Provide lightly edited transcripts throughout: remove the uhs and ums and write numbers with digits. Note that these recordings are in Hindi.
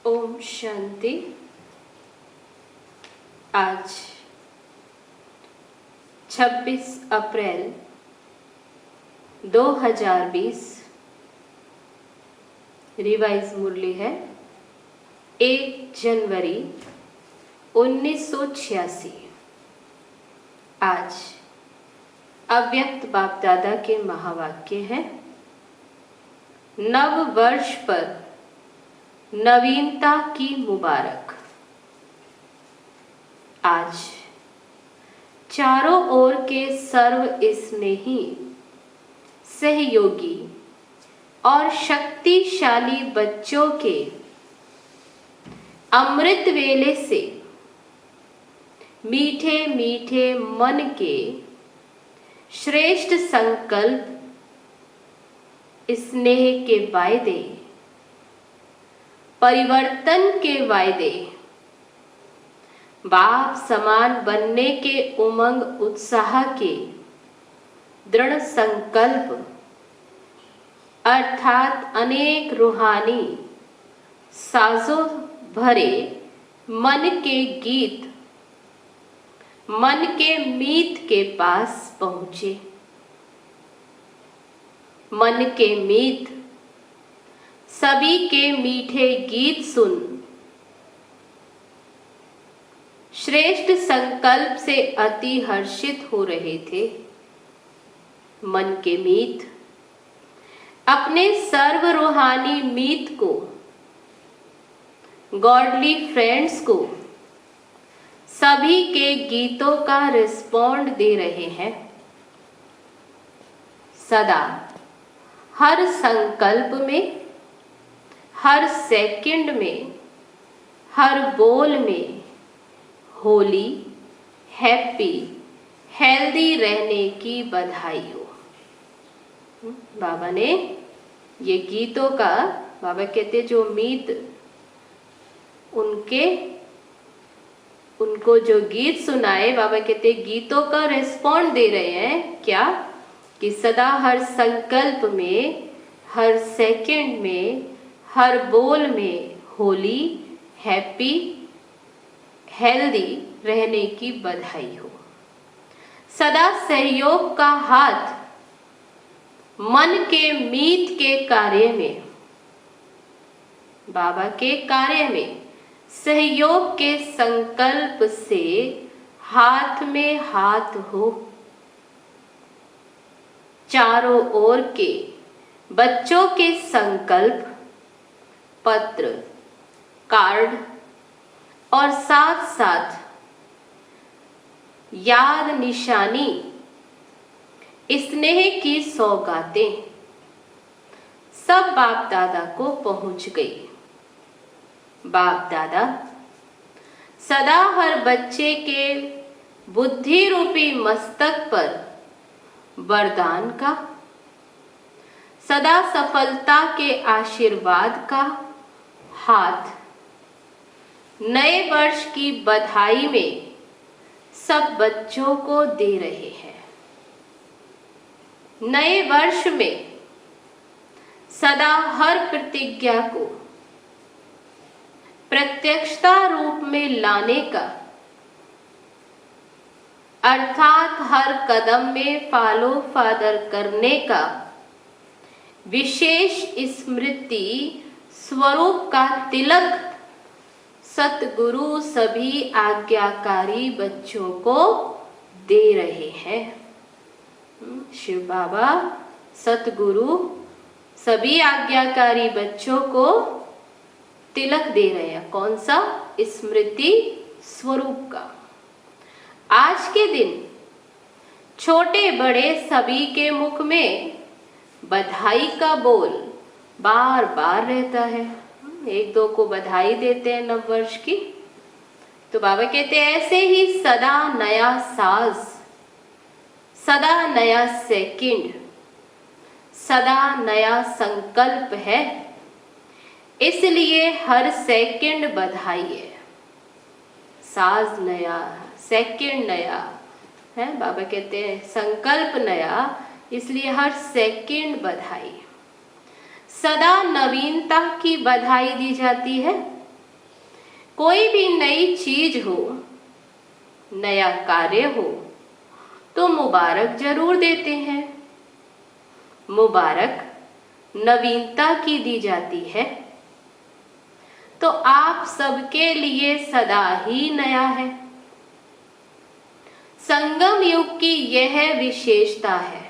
ओम शांति। आज 26 अप्रैल 2020 रिवाइज मुरली है 1 जनवरी 1986। आज अव्यक्त बाप दादा के महावाक्य हैं। नव वर्ष पर नवीनता की मुबारक। आज चारों ओर के सर्व स्नेही, सहयोगी और शक्तिशाली बच्चों के अमृत वेले से मीठे मीठे मन के श्रेष्ठ संकल्प, स्नेह के वायदे, परिवर्तन के वायदे, बाप समान बनने के उमंग उत्साह के दृढ़ संकल्प अर्थात अनेक रूहानी साजों भरे मन के गीत मन के मीत के पास पहुंचे। मन के मीत सभी के मीठे गीत सुन श्रेष्ठ संकल्प से अति हर्षित हो रहे थे। मन के मीत अपने सर्व रूहानी मीत को, गॉडली फ्रेंड्स को सभी के गीतों का रिस्पॉन्ड दे रहे हैं। सदा हर संकल्प में, हर सेकंड में, हर बोल में होली, हैप्पी, हेल्दी रहने की बधाई हो। बाबा ने ये गीतों का, बाबा कहते जो मीत उनको जो गीत सुनाए, बाबा कहते गीतों का रिस्पॉन्ड दे रहे हैं। क्या कि सदा हर संकल्प में, हर सेकंड में, हर बोल में होली, हैप्पी, हेल्दी रहने की बधाई हो। सदा सहयोग का हाथ मन के मीत के कार्य में, बाबा के कार्य में सहयोग के संकल्प से हाथ में हाथ हो। चारों ओर के बच्चों के संकल्प पत्र, कार्ड और साथ साथ याद निशानी, स्नेह की सौगातें सब बाप दादा को पहुंच गई। बाप दादा सदा हर बच्चे के बुद्धि रूपी मस्तक पर वरदान का, सदा सफलता के आशीर्वाद का हाथ नए वर्ष की बधाई में सब बच्चों को दे रहे हैं। नए वर्ष में सदा हर प्रतिज्ञा को प्रत्यक्षता रूप में लाने का, अर्थात हर कदम में फॉलो फादर करने का विशेष स्मृति स्वरूप का तिलक सतगुरु सभी आज्ञाकारी बच्चों को दे रहे हैं। शिव बाबा सतगुरु सभी आज्ञाकारी बच्चों को तिलक दे रहे हैं। कौन सा? स्मृति स्वरूप का। आज के दिन छोटे बड़े सभी के मुख में बधाई का बोल बार बार रहता है। एक दो को बधाई देते हैं नव वर्ष की। तो बाबा कहते हैं ऐसे ही सदा नया साज, सदा नया सेकंड, सदा नया संकल्प है, इसलिए हर सेकंड बधाई है। साज नया, सेकंड नया है। बाबा कहते हैं संकल्प नया, इसलिए हर सेकंड बधाई। सदा नवीनता की बधाई दी जाती है। कोई भी नई चीज हो, नया कार्य हो तो मुबारक जरूर देते हैं। मुबारक नवीनता की दी जाती है। तो आप सबके लिए सदा ही नया है। संगम युग की यह विशेषता है।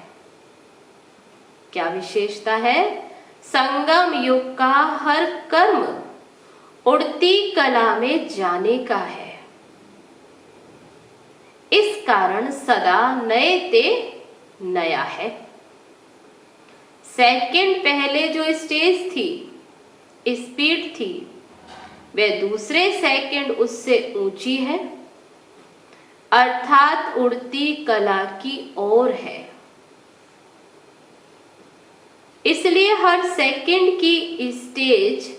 क्या विशेषता है? संगम युग का हर कर्म उड़ती कला में जाने का है। इस कारण सदा नए ते नया है। सेकंड पहले जो स्टेज थी, स्पीड थी, वह दूसरे सेकंड उससे ऊंची है, अर्थात उड़ती कला की ओर है। इसलिए हर सेकंड की स्टेज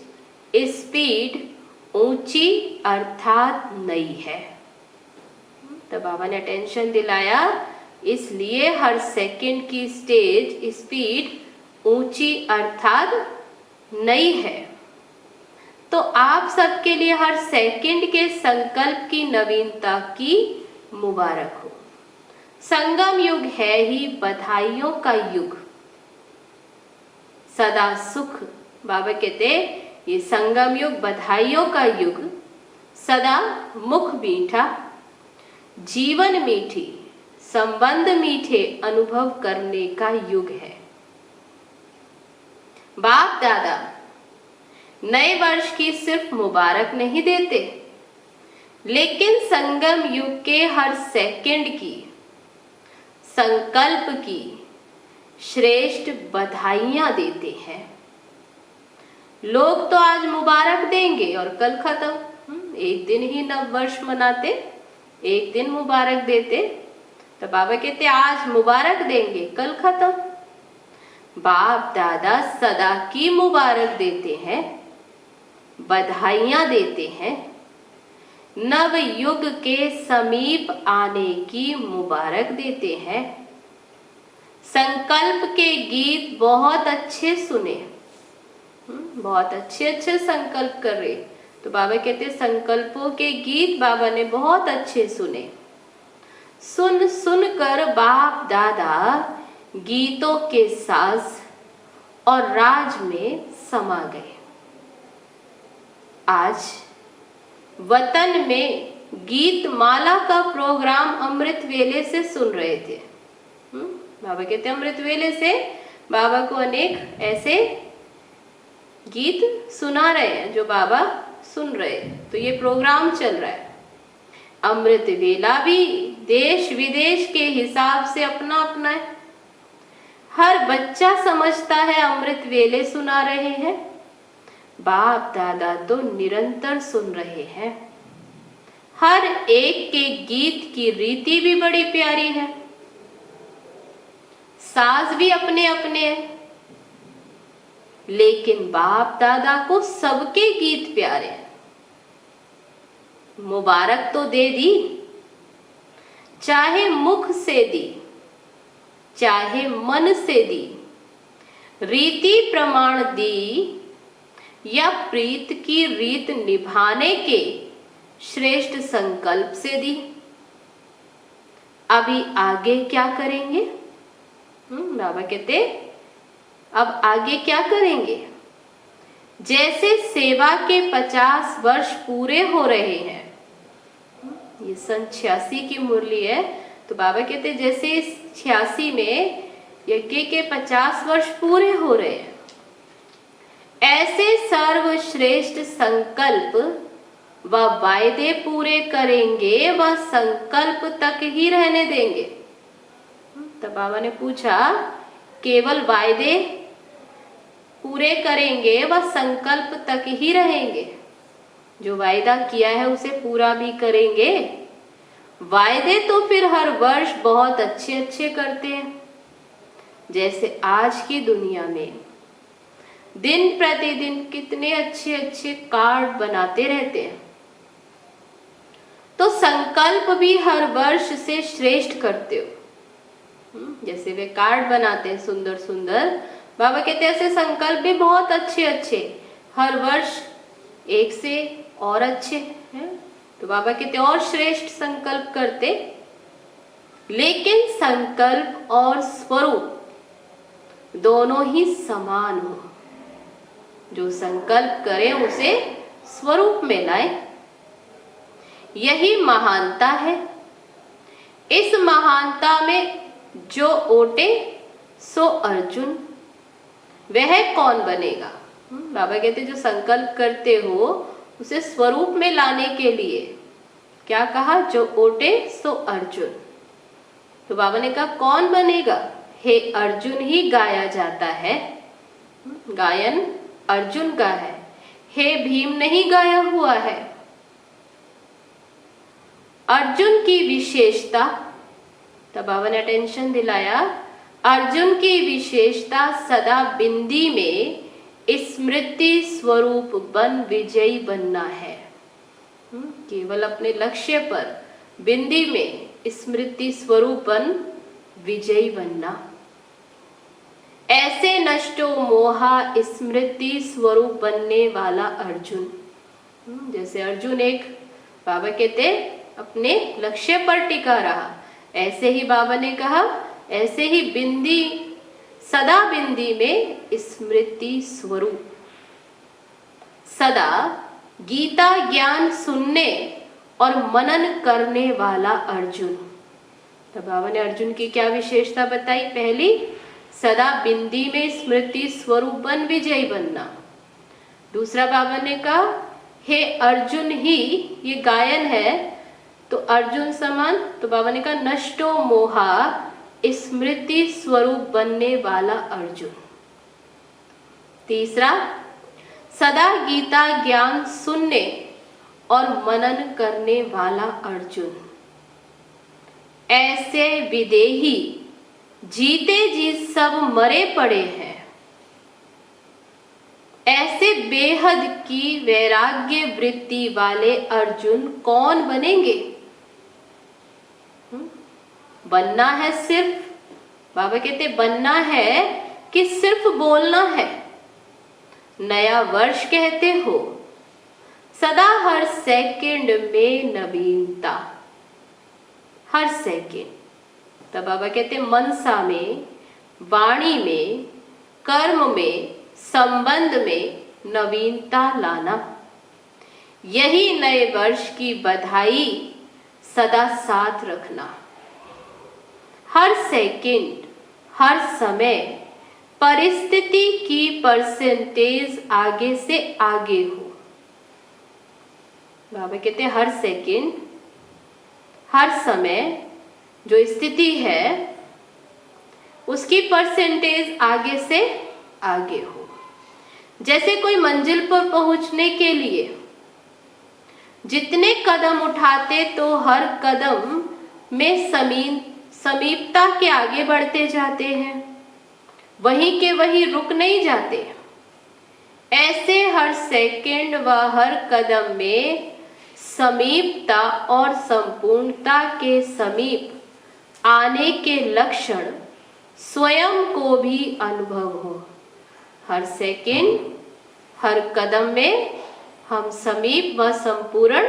स्पीड ऊंची अर्थात नई है। तो बाबा ने अटेंशन दिलाया, इसलिए हर सेकंड की स्टेज स्पीड ऊंची अर्थात नई है। तो आप सबके लिए हर सेकंड के संकल्प की नवीनता की मुबारक हो। संगम युग है ही बधाइयों का युग। सदा सुख, बाबा कहते ये संगम युग बधाइयों का युग, सदा मुख मीठा, जीवन मीठी, संबंध मीठे अनुभव करने का युग है। बाप दादा नए वर्ष की सिर्फ मुबारक नहीं देते, लेकिन संगम युग के हर सेकंड की, संकल्प की श्रेष्ठ बधाइयां देते हैं। लोग तो आज मुबारक देंगे और कल खत्म। एक दिन ही नव वर्ष मनाते, एक दिन मुबारक देते। तो बाबा कहते आज मुबारक देंगे, कल खत्म। बाप दादा सदा की मुबारक देते हैं, बधाइयां देते हैं। नव युग के समीप आने की मुबारक देते हैं। संकल्प के गीत बहुत अच्छे सुने, बहुत अच्छे संकल्प कर रहे। तो बाबा कहते संकल्पों के गीत बाबा ने बहुत अच्छे सुने। सुन सुन कर बाप दादा गीतों के साज और राज में समा गए। आज वतन में गीत माला का प्रोग्राम अमृत वेले से सुन रहे थे। बाबा कहते अमृत वेले से बाबा को अनेक ऐसे गीत सुना रहे हैं जो बाबा सुन रहे हैं। तो ये प्रोग्राम चल रहा है। अमृत वेला भी देश विदेश के हिसाब से अपना अपना है। हर बच्चा समझता है अमृत वेले सुना रहे हैं। बाप दादा तो निरंतर सुन रहे हैं। हर एक के गीत की रीति भी बड़ी प्यारी है, साज भी अपने अपने हैं, लेकिन बाप दादा को सबके गीत प्यारे हैं। मुबारक तो दे दी, चाहे मुख से दी, चाहे मन से दी, रीति प्रमाण दी या प्रीत की रीत निभाने के श्रेष्ठ संकल्प से दी। अभी आगे क्या करेंगे? बाबा कहते अब आगे क्या करेंगे? जैसे सेवा के 50 वर्ष पूरे हो रहे हैं, ये सन 86 की मुरली है। तो बाबा कहते जैसे इस 86 में यज्ञ के 50 वर्ष पूरे हो रहे हैं, ऐसे सर्वश्रेष्ठ संकल्प व वायदे पूरे करेंगे व संकल्प तक ही रहने देंगे। तब बाबा ने पूछा केवल वायदे पूरे करेंगे व संकल्प तक ही रहेंगे? जो वायदा किया है उसे पूरा भी करेंगे? वायदे तो फिर हर वर्ष बहुत अच्छे अच्छे करते हैं। जैसे आज की दुनिया में दिन प्रतिदिन कितने अच्छे अच्छे कार्ड बनाते रहते हैं, तो संकल्प भी हर वर्ष से श्रेष्ठ करते हो। जैसे वे कार्ड बनाते हैं सुंदर सुंदर, बाबा कहते हैं ऐसे संकल्प भी बहुत अच्छे अच्छे हर वर्ष एक से और अच्छे है। तो बाबा कहते और श्रेष्ठ संकल्प करते, लेकिन संकल्प और स्वरूप दोनों ही समान हो। जो संकल्प करे उसे स्वरूप में लाए, यही महानता है। इस महानता में जो ओटे सो अर्जुन, वह कौन बनेगा? बाबा कहते जो संकल्प करते हो उसे स्वरूप में लाने के लिए क्या कहा? जो ओटे सो अर्जुन। तो बाबा ने कहा कौन बनेगा? हे अर्जुन ही गाया जाता है, गायन अर्जुन का है, हे भीम नहीं गाया हुआ है। अर्जुन की विशेषता, तब बाबा ने अटेंशन दिलाया, अर्जुन की विशेषता सदा बिंदी में स्मृति स्वरूप बन विजयी बनना है। केवल अपने लक्ष्य पर बिंदी में स्मृति स्वरूप बन विजयी बनना। ऐसे नष्टो मोहा स्मृति स्वरूप बनने वाला अर्जुन। जैसे अर्जुन एक बाबा कहते अपने लक्ष्य पर टिका रहा, ऐसे ही बाबा ने कहा ऐसे ही बिंदी, सदा बिंदी में स्मृति स्वरूप, सदा गीता ज्ञान सुनने और मनन करने वाला अर्जुन। तो बाबा ने अर्जुन की क्या विशेषता बताई? पहली, सदा बिंदी में स्मृति स्वरूप बन विजयी बनना। दूसरा बाबा ने कहा हे अर्जुन ही, ये गायन है तो अर्जुन समान। तो बाबा ने कहा नष्टो मोहा स्मृति स्वरूप बनने वाला अर्जुन। तीसरा, सदा गीता ज्ञान सुनने और मनन करने वाला अर्जुन। ऐसे विदेही जीते जी सब मरे पड़े हैं। ऐसे बेहद की वैराग्य वृत्ति वाले अर्जुन कौन बनेंगे? बनना है सिर्फ, बाबा कहते बनना है कि सिर्फ बोलना है? नया वर्ष कहते हो, सदा हर सेकंड में नवीनता, हर सेकंड। तब बाबा कहते मनसा में, वाणी में, कर्म में, संबंध में नवीनता लाना, यही नए वर्ष की बधाई सदा साथ रखना। हर सेकंड, हर समय परिस्थिति की परसेंटेज आगे से आगे हो। बाबा कहते हैं हर सेकंड, हर समय जो स्थिति है उसकी परसेंटेज आगे से आगे हो। जैसे कोई मंजिल पर पहुंचने के लिए जितने कदम उठाते तो हर कदम में समीपता के आगे बढ़ते जाते हैं, वहीं के वहीं रुक नहीं जाते। ऐसे हर सेकंड व हर कदम में समीपता और संपूर्णता के समीप आने के लक्षण स्वयं को भी अनुभव हो। हर सेकंड, हर कदम में हम समीप व संपूर्ण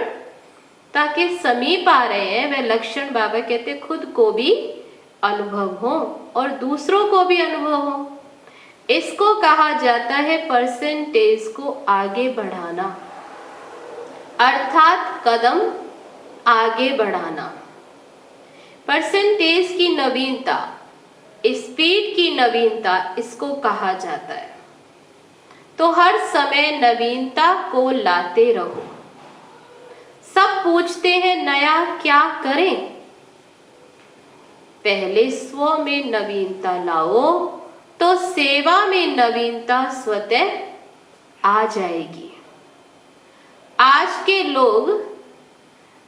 ताकि समीप आ रहे हैं, वह लक्षण बाबा कहते खुद को भी अनुभव हो और दूसरों को भी अनुभव हो। इसको कहा जाता है परसेंटेज को आगे बढ़ाना, अर्थात कदम आगे बढ़ाना। परसेंटेज की नवीनता, स्पीड की नवीनता, इसको कहा जाता है। तो हर समय नवीनता को लाते रहो। सब पूछते हैं नया क्या करें? पहले स्व में नवीनता लाओ तो सेवा में नवीनता स्वतः आ जाएगी। आज के लोग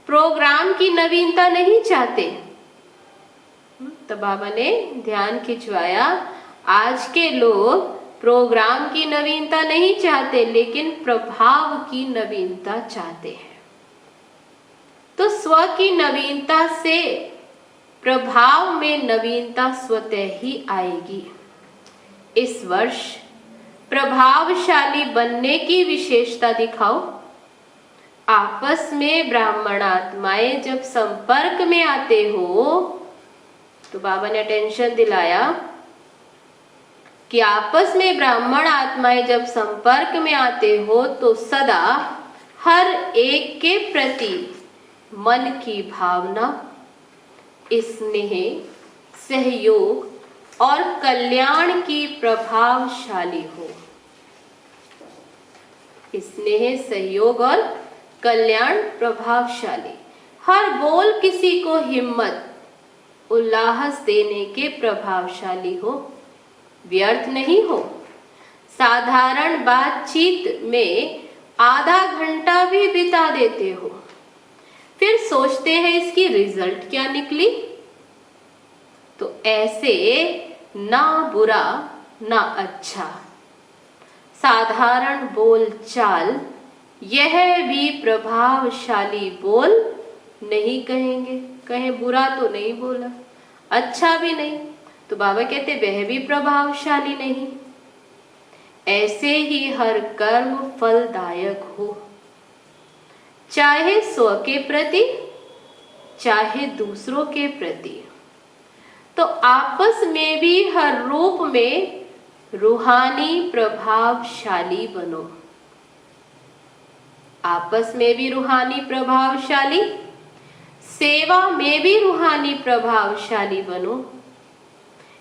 प्रोग्राम की नवीनता नहीं चाहते। तो बाबा ने ध्यान खिंचवाया, आज के लोग प्रोग्राम की नवीनता नहीं चाहते लेकिन प्रभाव की नवीनता चाहते हैं। तो स्व की नवीनता से प्रभाव में नवीनता स्वतः ही आएगी। इस वर्ष प्रभावशाली बनने की विशेषता दिखाओ। आपस में ब्राह्मण आत्माएं जब संपर्क में आते हो, तो बाबा ने अटेंशन दिलाया कि आपस में ब्राह्मण आत्माएं जब संपर्क में आते हो तो सदा हर एक के प्रति मन की भावना, स्नेह, सहयोग और कल्याण की प्रभावशाली हो। स्नेह, सहयोग और कल्याण प्रभावशाली। हर बोल किसी को हिम्मत, उल्लास देने के प्रभावशाली हो, व्यर्थ नहीं हो। साधारण बातचीत में आधा घंटा भी बिता देते हो, फिर सोचते हैं इसकी रिजल्ट क्या निकली। तो ऐसे ना बुरा ना अच्छा साधारण बोल चाल, यह भी प्रभावशाली बोल नहीं कहेंगे। कहें बुरा तो नहीं बोला, अच्छा भी नहीं, तो बाबा कहते वह भी प्रभावशाली नहीं। ऐसे ही हर कर्म फलदायक हो, चाहे स्व के प्रति चाहे दूसरों के प्रति। तो आपस में भी हर रूप में रूहानी प्रभावशाली बनो। आपस में भी रूहानी प्रभावशाली, सेवा में भी रूहानी प्रभावशाली बनो।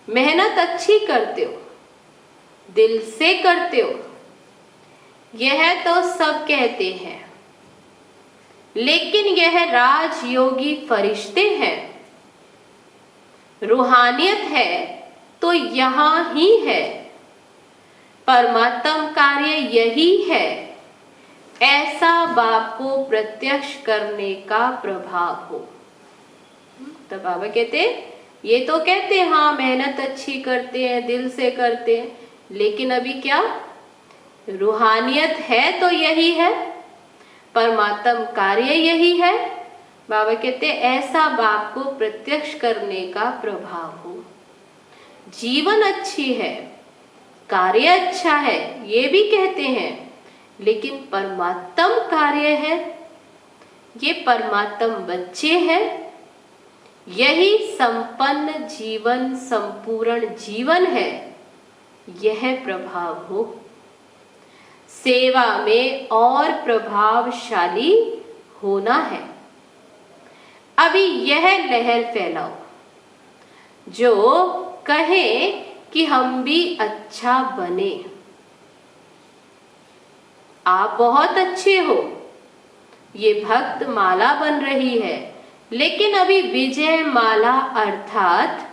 मेहनत अच्छी करते हो, दिल से करते हो, यह तो सब कहते हैं, लेकिन यह राजयोगी फरिश्ते हैं। रूहानियत है तो यहां ही है, परमात्म कार्य यही है, ऐसा बाप को प्रत्यक्ष करने का प्रभाव हो। तो बाबा कहते ये तो कहते हैं हाँ मेहनत अच्छी करते हैं, दिल से करते हैं, लेकिन अभी क्या रूहानियत है तो यही है, परमात्म कार्य यही है। बाबा कहते ऐसा बाप को प्रत्यक्ष करने का प्रभाव हो। जीवन अच्छी है, कार्य अच्छा है, ये भी कहते हैं, लेकिन परमात्म कार्य है, ये परमात्म बच्चे हैं, यही संपन्न जीवन, संपूर्ण जीवन है, यह प्रभाव हो। सेवा में और प्रभावशाली होना है। अभी यह लहर फैलाओ जो कहे कि हम भी अच्छा बने। आप बहुत अच्छे हो, ये भक्त माला बन रही है, लेकिन अभी विजय माला अर्थात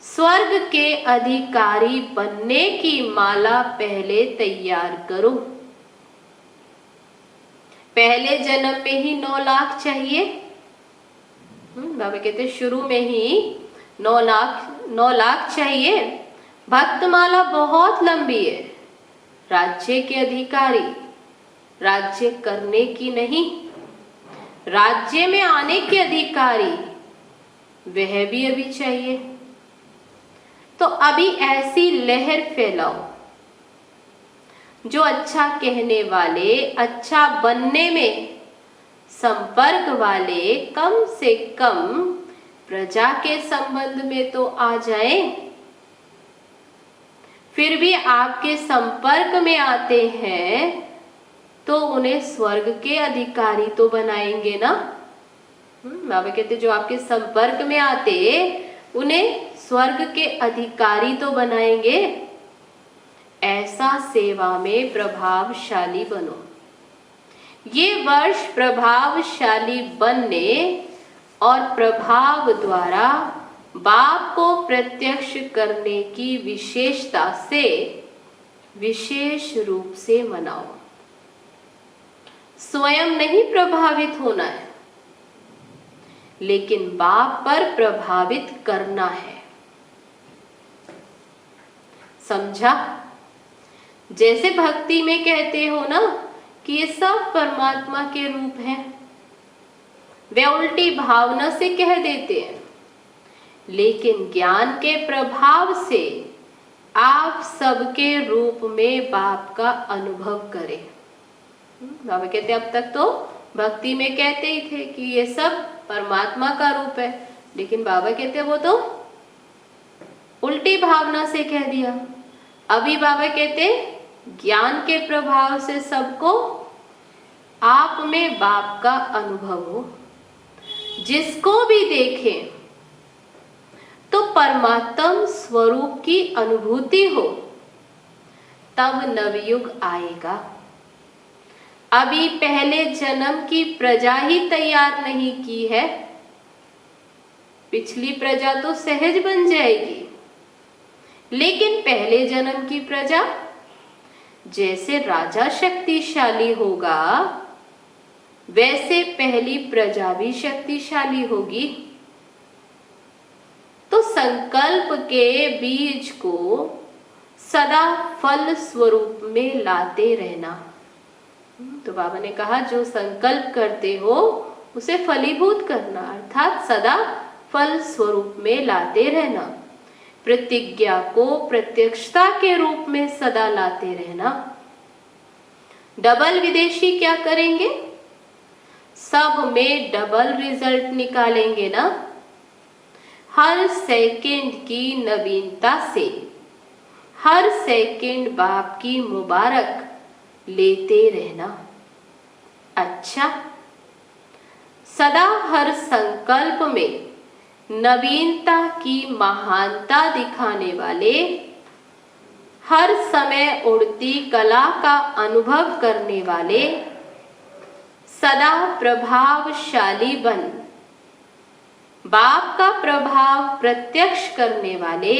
स्वर्ग के अधिकारी बनने की माला पहले तैयार करो। पहले जन्म में ही 9 लाख चाहिए। बाबा कहते शुरू में ही 9 लाख चाहिए। भक्तमाला बहुत लंबी है। राज्य के अधिकारी, राज्य करने की नहीं, राज्य में आने के अधिकारी, वह भी अभी चाहिए। तो अभी ऐसी लहर फैलाओ जो अच्छा कहने वाले, अच्छा बनने में संपर्क वाले कम से कम प्रजा के संबंध में तो आ जाए। फिर भी आपके संपर्क में आते हैं तो उन्हें स्वर्ग के अधिकारी तो बनाएंगे ना। बाबा कहते जो आपके संपर्क में आते उन्हें स्वर्ग के अधिकारी तो बनाएंगे। ऐसा सेवा में प्रभावशाली बनो। ये वर्ष प्रभावशाली बनने और प्रभाव द्वारा बाप को प्रत्यक्ष करने की विशेषता से विशेष रूप से मनाओ। स्वयं नहीं प्रभावित होना है, लेकिन बाप पर प्रभावित करना है। समझा? जैसे भक्ति में कहते हो ना कि ये सब परमात्मा के रूप हैं, वे उल्टी भावना से कह देते हैं, लेकिन ज्ञान के प्रभाव से आप सबके रूप में बाप का अनुभव करें। बाबा कहते अब तक तो भक्ति में कहते ही थे कि ये सब परमात्मा का रूप है, लेकिन बाबा कहते वो तो उल्टी भावना से कह दिया। अभी बाबा कहते ज्ञान के प्रभाव से सबको आप में बाप का अनुभव हो, जिसको भी देखें तो परमात्म स्वरूप की अनुभूति हो, तब नवयुग आएगा। अभी पहले जन्म की प्रजा ही तैयार नहीं की है, पिछली प्रजा तो सहज बन जाएगी, लेकिन पहले जन्म की प्रजा जैसे राजा शक्तिशाली होगा वैसे पहली प्रजा भी शक्तिशाली होगी। तो संकल्प के बीज को सदा फल स्वरूप में लाते रहना। तो बाबा ने कहा जो संकल्प करते हो उसे फलीभूत करना, अर्थात सदा फल स्वरूप में लाते रहना। प्रतिज्ञा को प्रत्यक्षता के रूप में सदा लाते रहना। डबल विदेशी क्या करेंगे? सब में डबल रिजल्ट निकालेंगे ना। हर सेकंड की नवीनता से हर सेकंड बाप की मुबारक लेते रहना। अच्छा, सदा हर संकल्प में नवीनता की महानता दिखाने वाले, हर समय उड़ती कला का अनुभव करने वाले, सदा प्रभावशाली बन बाप का प्रभाव प्रत्यक्ष करने वाले,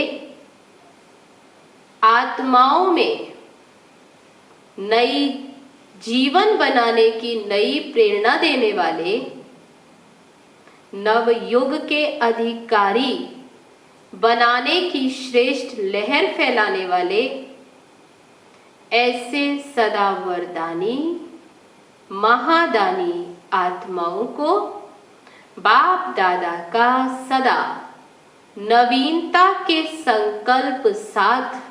आत्माओं में नई जीवन बनाने की नई प्रेरणा देने वाले, नवयुग के अधिकारी बनाने की श्रेष्ठ लहर फैलाने वाले, ऐसे सदा वरदानी महादानी आत्माओं को बाप दादा का सदा नवीनता के संकल्प साथ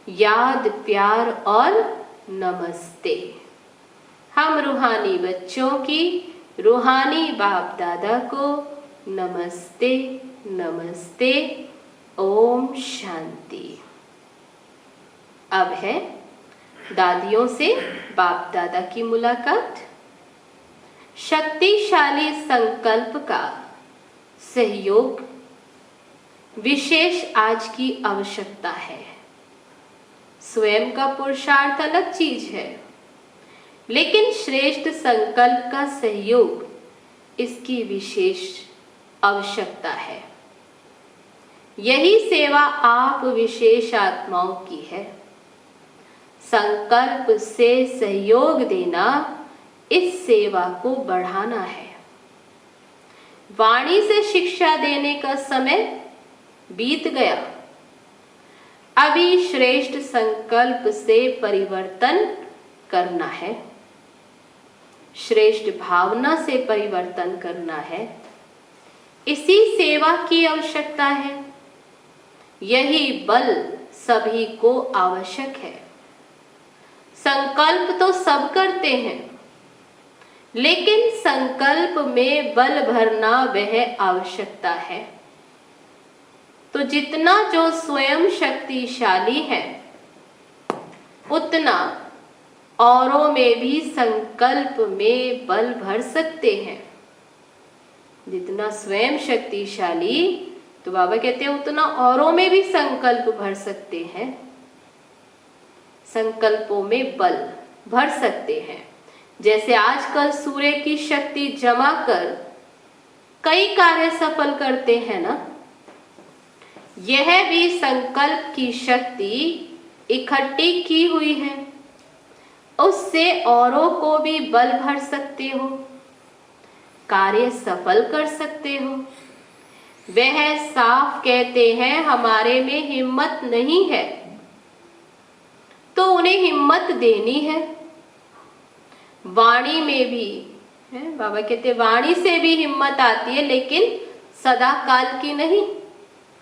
याद, प्यार और नमस्ते। हम रूहानी बच्चों की रूहानी बाप दादा को नमस्ते नमस्ते। ओम शांति। अब है दादियों से बाप दादा की मुलाकात। शक्तिशाली संकल्प का सहयोग विशेष आज की आवश्यकता है। स्वयं का पुरुषार्थ अलग चीज है, लेकिन श्रेष्ठ संकल्प का सहयोग इसकी विशेष आवश्यकता है। यही सेवा आप विशेष आत्माओं की है। संकल्प से सहयोग देना, इस सेवा को बढ़ाना है। वाणी से शिक्षा देने का समय बीत गया। अभी श्रेष्ठ संकल्प से परिवर्तन करना है, श्रेष्ठ भावना से परिवर्तन करना है। इसी सेवा की आवश्यकता है। यही बल सभी को आवश्यक है। संकल्प तो सब करते हैं, लेकिन संकल्प में बल भरना वह आवश्यकता है। तो जितना जो स्वयं शक्तिशाली है, उतना औरों में भी संकल्प में बल भर सकते हैं। जितना स्वयं शक्तिशाली, तो बाबा कहते हैं उतना औरों में भी संकल्प भर सकते हैं। संकल्पों में बल भर सकते हैं। जैसे आजकल सूर्य की शक्ति जमा कर कई कार्य सफल करते हैं ना, यह भी संकल्प की शक्ति इकट्ठी की हुई है। उससे औरों को भी बल भर सकते हो, कार्य सफल कर सकते हो। वह साफ कहते हैं हमारे में हिम्मत नहीं है, तो उन्हें हिम्मत देनी है। वाणी में भी है, बाबा कहते वाणी से भी हिम्मत आती है, लेकिन सदा काल की नहीं।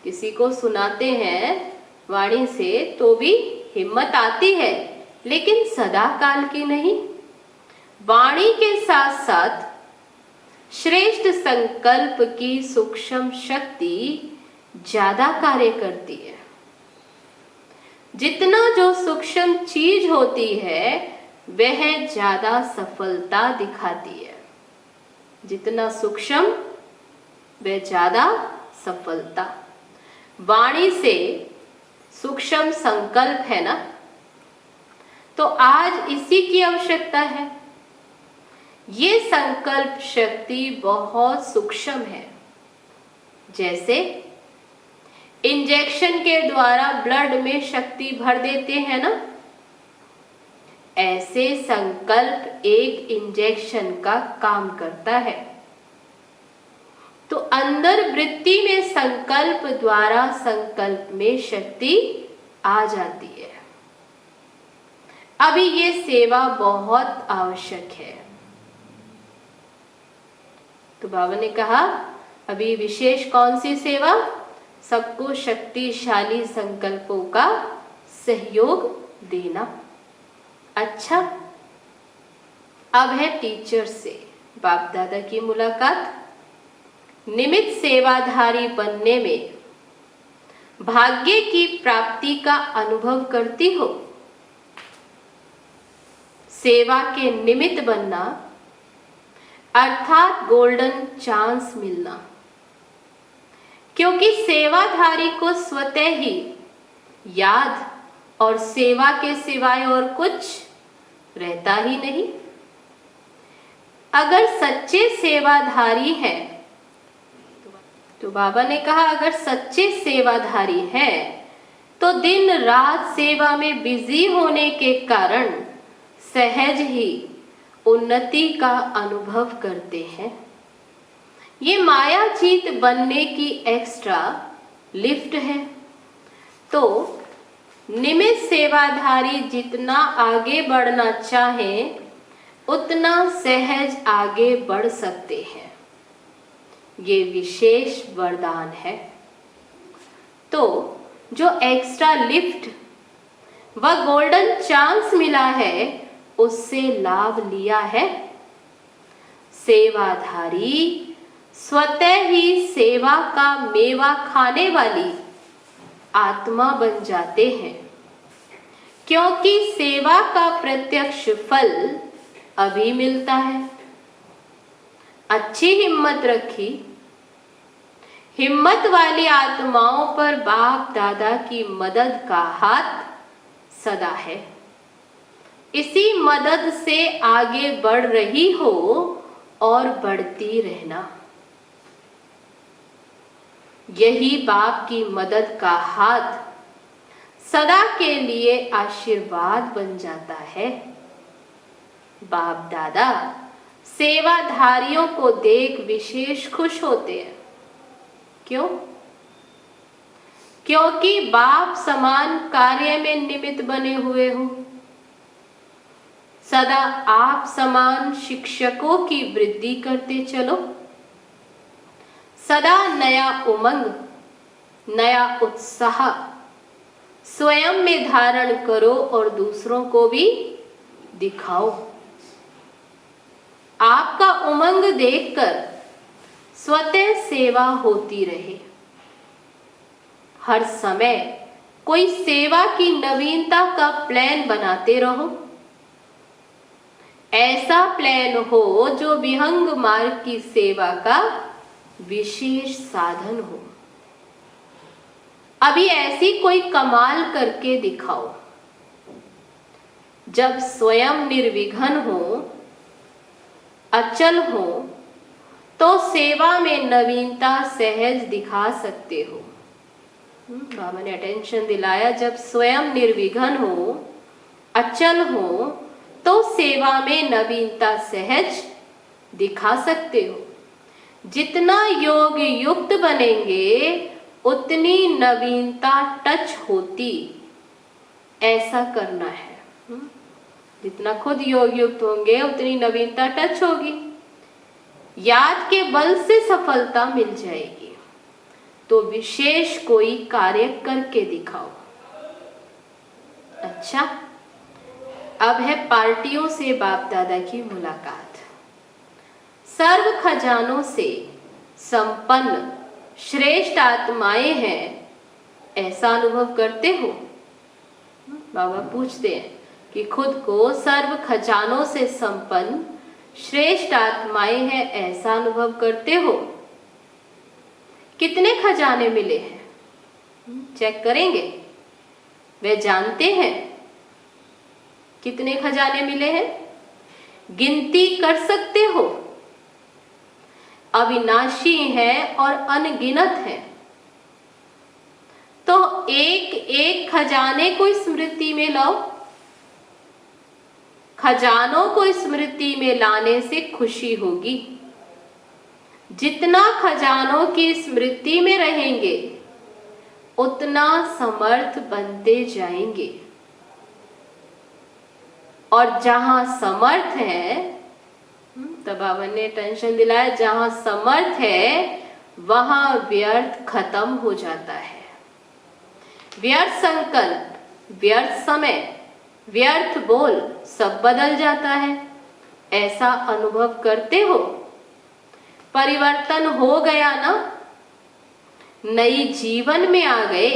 किसी को सुनाते हैं वाणी से तो भी हिम्मत आती है, लेकिन सदा काल की नहीं। वाणी के साथ साथ श्रेष्ठ संकल्प की सूक्ष्म शक्ति ज्यादा कार्य करती है। जितना जो सूक्ष्म चीज होती है वह ज्यादा सफलता दिखाती है। जितना सूक्ष्म वह ज्यादा सफलता। वाणी से सूक्ष्म संकल्प है ना, तो आज इसी की आवश्यकता है। ये संकल्प शक्ति बहुत सूक्ष्म है। जैसे इंजेक्शन के द्वारा ब्लड में शक्ति भर देते हैं ना, ऐसे संकल्प एक इंजेक्शन का काम करता है। तो अंदर वृत्ति में संकल्प द्वारा संकल्प में शक्ति आ जाती है। अभी ये सेवा बहुत आवश्यक है। तो बाबा ने कहा अभी विशेष कौन सी सेवा? सबको शक्तिशाली संकल्पों का सहयोग देना। अच्छा, अब है टीचर से बाप दादा की मुलाकात। निमित्त सेवाधारी बनने में भाग्य की प्राप्ति का अनुभव करती हो। सेवा के निमित्त बनना अर्थात गोल्डन चांस मिलना, क्योंकि सेवाधारी को स्वतः ही याद और सेवा के सिवाय और कुछ रहता ही नहीं। अगर सच्चे सेवाधारी हैं, तो बाबा ने कहा अगर सच्चे सेवाधारी हैं तो दिन रात सेवा में बिजी होने के कारण सहज ही उन्नति का अनुभव करते हैं। ये मायाजीत बनने की एक्स्ट्रा लिफ्ट है। तो निमित्त सेवाधारी जितना आगे बढ़ना चाहें उतना सहज आगे बढ़ सकते हैं। ये विशेष वरदान है। तो जो एक्स्ट्रा लिफ्ट व गोल्डन चांस मिला है उससे लाभ लिया है। सेवाधारी स्वतः ही सेवा का मेवा खाने वाली आत्मा बन जाते हैं, क्योंकि सेवा का प्रत्यक्ष फल अभी मिलता है। अच्छी हिम्मत रखी। हिम्मत वाली आत्माओं पर बाप दादा की मदद का हाथ सदा है। इसी मदद से आगे बढ़ रही हो और बढ़ती रहना। यही बाप की मदद का हाथ सदा के लिए आशीर्वाद बन जाता है। बाप दादा सेवाधारियों को देख विशेष खुश होते हैं। क्यों? क्योंकि बाप समान कार्य में निमित्त बने हुए हो। सदा आप समान शिक्षकों की वृद्धि करते चलो। सदा नया उमंग, नया उत्साह स्वयं में धारण करो और दूसरों को भी दिखाओ। आपका उमंग देखकर स्वतः सेवा होती रहे। हर समय कोई सेवा की नवीनता का प्लान बनाते रहो। ऐसा प्लान हो जो विहंग मार्ग की सेवा का विशेष साधन हो। अभी ऐसी कोई कमाल करके दिखाओ। जब स्वयं निर्विघ्न हो, अचल हो, तो सेवा में नवीनता सहज दिखा सकते हो। बाबा ने अटेंशन दिलाया, जब स्वयं निर्विघ्न हो, अचल हो, तो सेवा में नवीनता सहज दिखा सकते हो। जितना योग युक्त बनेंगे उतनी नवीनता टच होती। ऐसा करना है। जितना खुद योग युक्त होंगे उतनी नवीनता टच होगी। याद के बल से सफलता मिल जाएगी। तो विशेष कोई कार्य करके दिखाओ। अच्छा, अब है पार्टियों से बाप दादा की मुलाकात। सर्व खजानों से संपन्न श्रेष्ठ आत्माएं हैं, ऐसा अनुभव करते हो? बाबा पूछते हैं कि खुद को सर्व खजानों से संपन्न श्रेष्ठ आत्माएं हैं, ऐसा अनुभव करते हो? कितने खजाने मिले हैं चेक करेंगे। वे जानते हैं कितने खजाने मिले हैं? गिनती कर सकते हो? अविनाशी हैं और अनगिनत हैं। तो एक एक खजाने को स्मृति में लाओ। खजानों को स्मृति में लाने से खुशी होगी। जितना खजानों की स्मृति में रहेंगे उतना समर्थ बनते जाएंगे। और जहां समर्थ है, तो बाबा ने टेंशन दिलाया, जहां समर्थ है वहां व्यर्थ खत्म हो जाता है। व्यर्थ संकल्प, व्यर्थ समय, व्यर्थ बोल सब बदल जाता है। ऐसा अनुभव करते हो? परिवर्तन हो गया ना? नई जीवन में आ गए।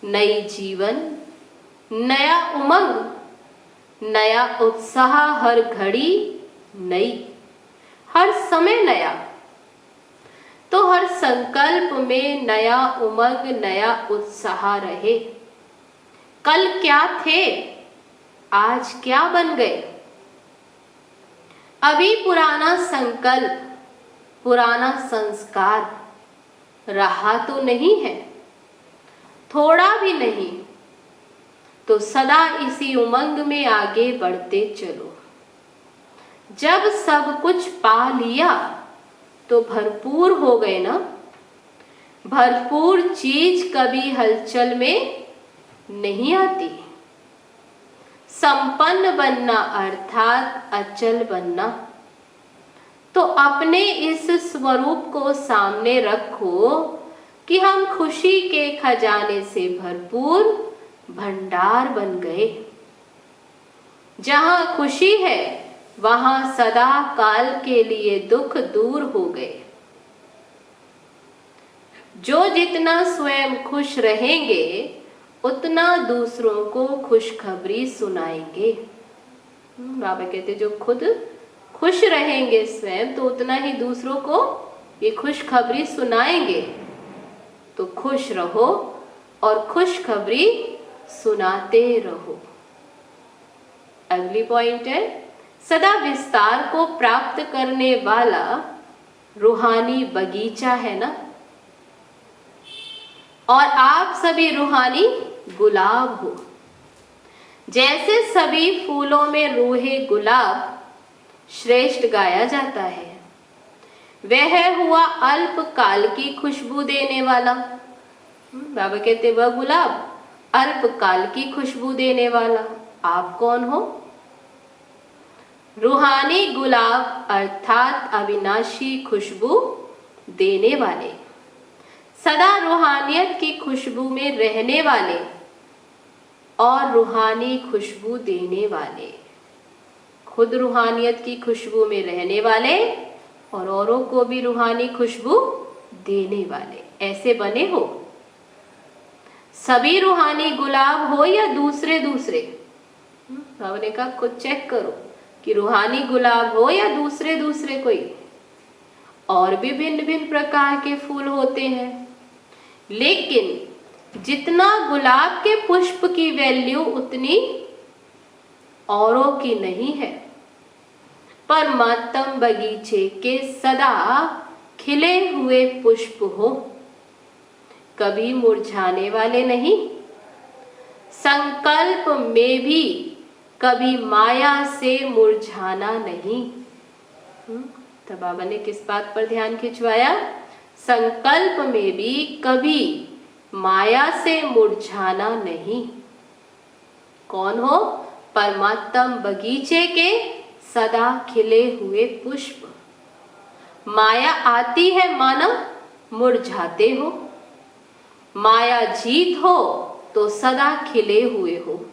नई जीवन, नया उमंग, नया उत्साह, हर घड़ी नई, हर समय नया। तो हर संकल्प में नया उमंग, नया उत्साह रहे। कल क्या थे, आज क्या बन गए? अभी पुराना संकल्प, पुराना संस्कार रहा तो नहीं है, थोड़ा भी नहीं। तो सदा इसी उमंग में आगे बढ़ते चलो। जब सब कुछ पा लिया तो भरपूर हो गए ना। भरपूर चीज कभी हलचल में नहीं आती। संपन्न बनना अर्थात अचल बनना। तो अपने इस स्वरूप को सामने रखो कि हम खुशी के खजाने से भरपूर भंडार बन गए। जहां खुशी है वहां सदा काल के लिए दुख दूर हो गए। जो जितना स्वयं खुश रहेंगे उतना दूसरों को खुशखबरी सुनाएंगे। बाबा कहते जो खुद खुश रहेंगे स्वयं तो उतना ही दूसरों को ये खुशखबरी सुनाएंगे। तो खुश रहो और खुशखबरी सुनाते रहो। अगली पॉइंट है, सदा विस्तार को प्राप्त करने वाला रूहानी बगीचा है ना। और आप सभी रूहानी गुलाब हो। जैसे सभी फूलों में रूहे गुलाब श्रेष्ठ गाया जाता है, वह हुआ अल्पकाल की खुशबू देने वाला। बाबा कहते वह गुलाब अल्पकाल की खुशबू देने वाला। आप कौन हो? रूहानी गुलाब अर्थात अविनाशी खुशबू देने वाले, सदा रूहानियत की खुशबू में रहने वाले और रूहानी खुशबू देने वाले। खुद रूहानियत की खुशबू में रहने वाले और औरों को भी रूहानी खुशबू देने वाले। ऐसे बने हो। सभी रूहानी गुलाब हो या दूसरे दूसरे? बाबा ने कहा खुद चेक करो कि रूहानी गुलाब हो या दूसरे दूसरे कोई। और भी भिन्न भिन्न प्रकार के फूल होते हैं, लेकिन जितना गुलाब के पुष्प की वैल्यू उतनी औरों की नहीं है। परमात्म बगीचे के सदा खिले हुए पुष्प हो, कभी मुरझाने वाले नहीं। संकल्प में भी कभी माया से मुरझाना नहीं। तो बाबा ने किस बात पर ध्यान खिंचवाया? संकल्प में भी कभी माया से मुरझाना नहीं। कौन हो? परमात्म बगीचे के सदा खिले हुए पुष्प। माया आती है माना मुरझाते हो, माया जीत हो तो सदा खिले हुए हो।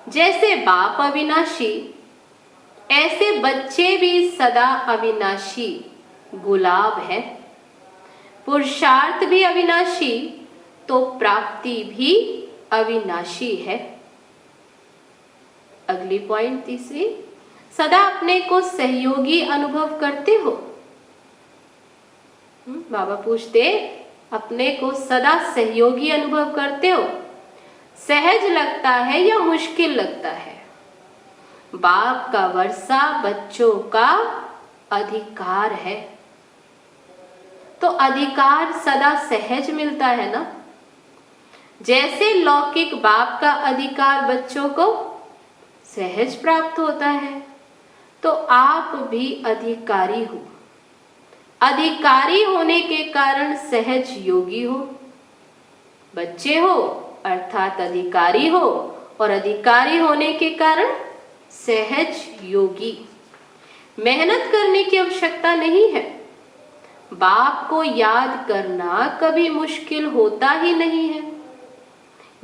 जैसे बाप अविनाशी, ऐसे बच्चे भी सदा अविनाशी गुलाब है। पुरुषार्थ भी अविनाशी तो प्राप्ति भी अविनाशी है। अगली पॉइंट तीसरी, सदा अपने को सहयोगी अनुभव करते हो। बाबा पूछते, अपने को सदा सहयोगी अनुभव करते हो? सहज लगता है या मुश्किल लगता है? बाप का वर्षा बच्चों का अधिकार है, तो अधिकार सदा सहज मिलता है ना। जैसे लौकिक बाप का अधिकार बच्चों को सहज प्राप्त होता है, तो आप भी अधिकारी हो। अधिकारी होने के कारण सहज योगी हो। बच्चे हो अर्थात अधिकारी हो, और अधिकारी होने के कारण सहज योगी। मेहनत करने की आवश्यकता नहीं है। बाप को याद करना कभी मुश्किल होता ही नहीं है।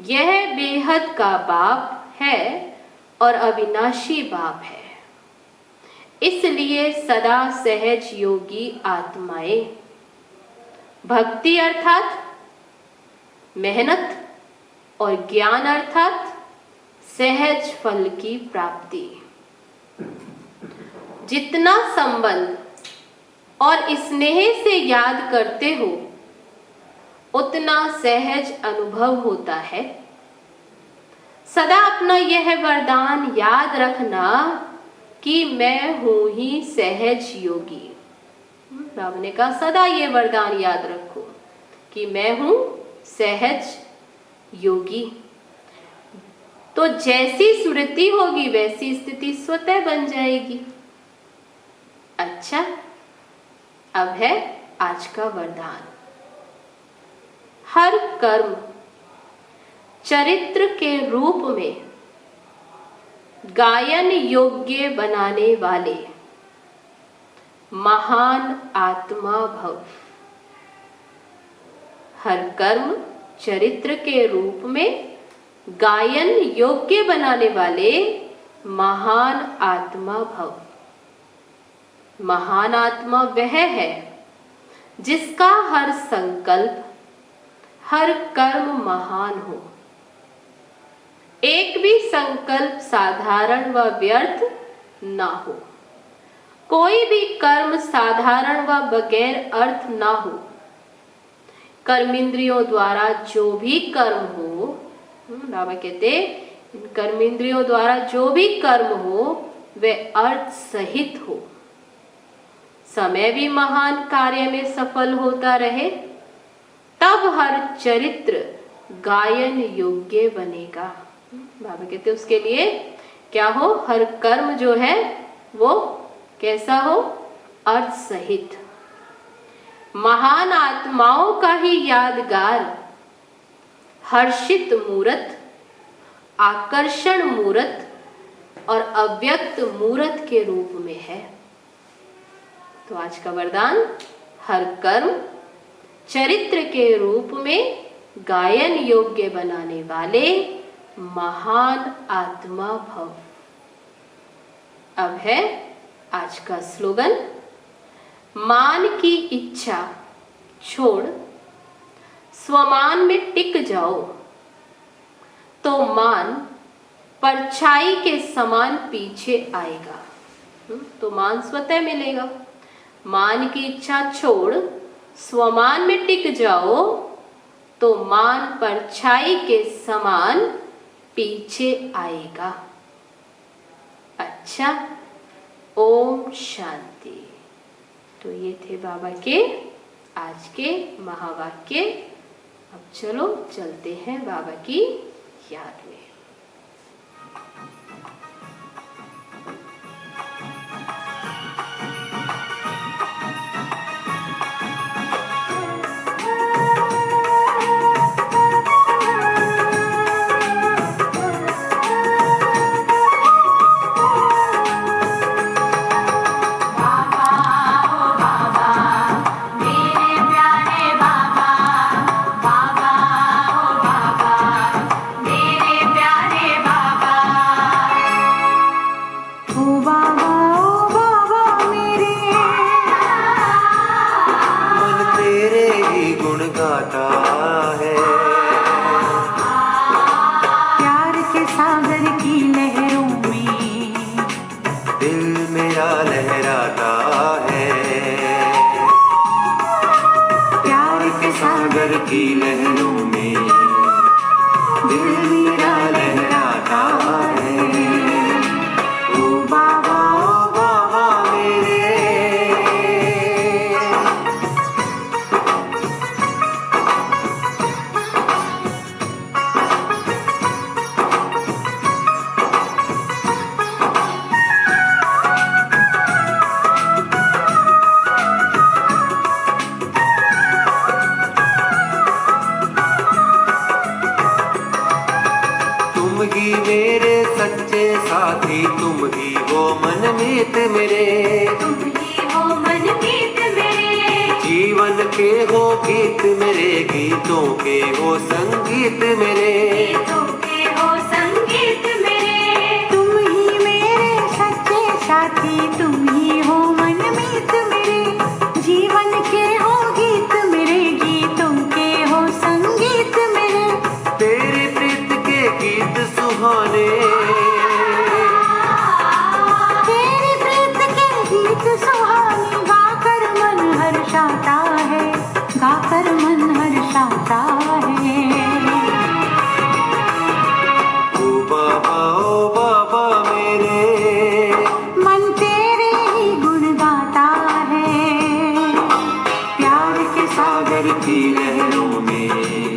यह बेहद का बाप है और अविनाशी बाप है, इसलिए सदा सहज योगी आत्माएं। भक्ति अर्थात मेहनत और ज्ञान अर्थात सहज फल की प्राप्ति। जितना संबंध और स्नेह से याद करते हो, उतना सहज अनुभव होता है। सदा अपना यह वरदान याद रखना कि मैं हूं ही सहज योगी। बाबा ने कहा सदा ये वरदान याद रखो कि मैं हूं सहज योगी। तो जैसी स्मृति होगी वैसी स्थिति स्वतः बन जाएगी। अच्छा, अब है आज का वरदान। हर कर्म चरित्र के रूप में गायन योग्य बनाने वाले महान आत्मा भव। हर कर्म चरित्र के रूप में गायन योग्य बनाने वाले महान आत्मा भव। महान आत्मा वह है जिसका हर संकल्प, हर कर्म महान हो। एक भी संकल्प साधारण व व्यर्थ ना हो। कोई भी कर्म साधारण व बगैर अर्थ ना हो। कर्मेंद्रियों द्वारा जो भी कर्म हो, बाबा कहते इन कर्मेंद्रियों द्वारा जो भी कर्म हो वह अर्थ सहित हो। समय भी महान कार्य में सफल होता रहे, तब हर चरित्र गायन योग्य बनेगा। बाबा कहते उसके लिए क्या हो, हर कर्म जो है वो कैसा हो, अर्थ सहित। महान आत्माओं का ही यादगार हर्षित मूर्त, आकर्षण मूर्त और अव्यक्त मूर्त के रूप में है। तो आज का वरदान, हर कर्म चरित्र के रूप में गायन योग्य बनाने वाले महान आत्मा भव। अब है आज का स्लोगन, मान की इच्छा छोड़ स्वमान में टिक जाओ, तो मान परछाई के समान पीछे आएगा। तो मान स्वतः मिलेगा। मान की इच्छा छोड़ स्वमान में टिक जाओ, तो मान परछाई के समान पीछे आएगा। अच्छा, ओम शांति। तो ये थे बाबा के आज के महावाक्य। अब चलो चलते हैं बाबा की याद में। मेरे गाता है। प्यार के सागर की लहरों में दिल मेरा लहराता है। प्यार के सागर की लहरों में दिल मेरा लहराता है। ओ बाबा मेरे। तुम ही मेरे सच्चे साथी, तुम ही हो मनमीत मेरे। तुम ही हो मनमीत मेरे। जीवन के हो गीत मेरे, गीतों के हो संगीत मेरे। गीतों के हो संगीत मेरे। तुम ही मेरे सच्चे साथी, तुम ही हो मनमीत मेरे। जीवन के हो गीत मेरे, गीतों के हो संगीत मेरे। तेरी प्रीत के गीत सुहाने, तेरी प्रीत के गीत सुहाने, गाकर मन हर्षाता है, गाकर मन हर्षाता है। ओ बाबा मेरे। मन तेरे ही गुण गाता है। प्यार के सागर की लहरों में